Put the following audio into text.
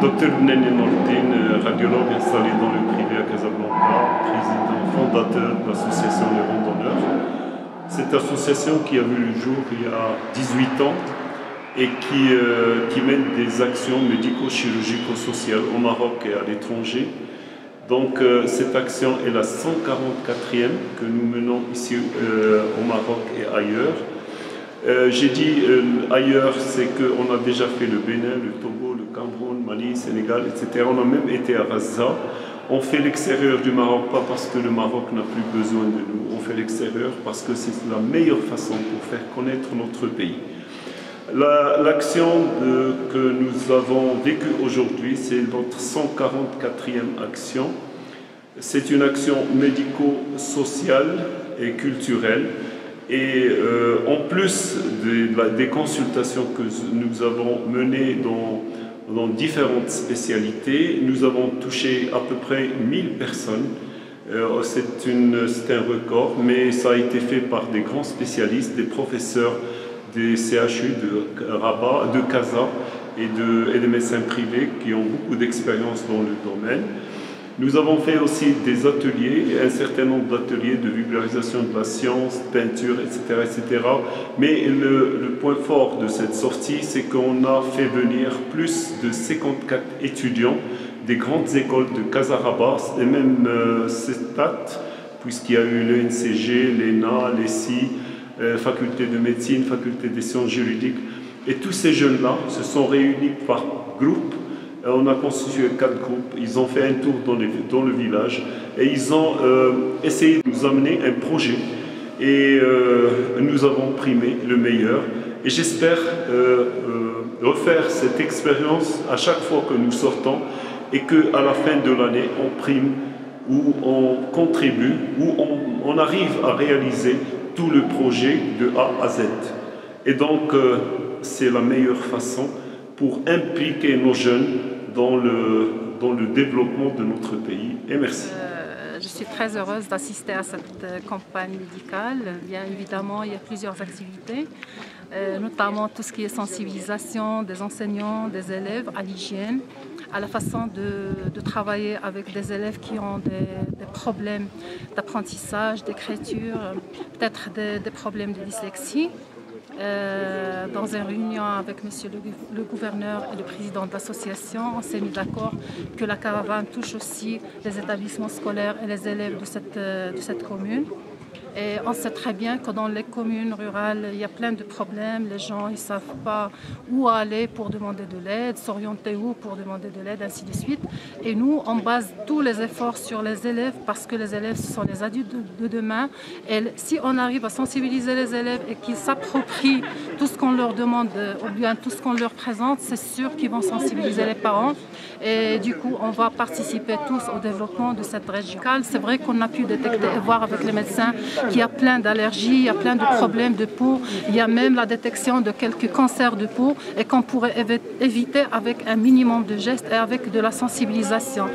Dr Nene Nordine, radiologue installé dans le privé à Casablanca, président fondateur de l'association Les Randonneurs. Cette association qui a vu le jour il y a 18 ans et qui mène des actions médico-chirurgico-sociales au Maroc et à l'étranger. Donc cette action est la 144e que nous menons ici au Maroc et ailleurs. J'ai dit ailleurs, c'est qu'on a déjà fait le Bénin, le Togo, le Cameroun, Mali, Sénégal, etc. On a même été à Raza. On fait l'extérieur du Maroc, pas parce que le Maroc n'a plus besoin de nous. On fait l'extérieur parce que c'est la meilleure façon pour faire connaître notre pays. L'action que nous avons vécue aujourd'hui, c'est notre 144e action. C'est une action médico-sociale et culturelle. Et en plus des consultations que nous avons menées dans différentes spécialités, nous avons touché à peu près 1000 personnes. C'est un record, mais ça a été fait par des grands spécialistes, des professeurs des CHU de Rabat, de Casa et des médecins privés qui ont beaucoup d'expérience dans le domaine. Nous avons fait aussi des ateliers, un certain nombre d'ateliers de vulgarisation de la science, peinture, etc. etc. Mais le point fort de cette sortie, c'est qu'on a fait venir plus de 54 étudiants des grandes écoles de Casarabat et même CESTAT, puisqu'il y a eu l'ENCG, l'ENA, l'ESI, faculté de médecine, faculté des sciences juridiques. Et tous ces jeunes-là se sont réunis par groupe. On a constitué 4 groupes, ils ont fait un tour dans le village et ils ont essayé de nous amener un projet et nous avons primé le meilleur. Et j'espère refaire cette expérience à chaque fois que nous sortons et qu'à la fin de l'année, on prime ou on contribue ou on arrive à réaliser tout le projet de A à Z. Et donc, c'est la meilleure façon pour impliquer nos jeunes dans le développement de notre pays. Et merci. Je suis très heureuse d'assister à cette campagne médicale. Bien évidemment, il y a plusieurs activités, notamment tout ce qui est sensibilisation des enseignants, des élèves à l'hygiène, à la façon de travailler avec des élèves qui ont des problèmes d'apprentissage, d'écriture, peut-être des problèmes de dyslexie. Dans une réunion avec monsieur le gouverneur et le président de l'association, on s'est mis d'accord que la caravane touche aussi les établissements scolaires et les élèves de cette commune. Et on sait très bien que dans les communes rurales, il y a plein de problèmes. Les gens ne savent pas où aller pour demander de l'aide, s'orienter où pour demander de l'aide, ainsi de suite. Et nous, on base tous les efforts sur les élèves parce que les élèves, ce sont les adultes de demain. Et si on arrive à sensibiliser les élèves et qu'ils s'approprient tout ce qu'on leur demande ou bien tout ce qu'on leur présente, c'est sûr qu'ils vont sensibiliser les parents. Et du coup, on va participer tous au développement de cette région. C'est vrai qu'on a pu détecter et voir avec les médecins qu'il y a plein d'allergies, il y a plein de problèmes de peau, il y a même la détection de quelques cancers de peau et qu'on pourrait éviter avec un minimum de gestes et avec de la sensibilisation.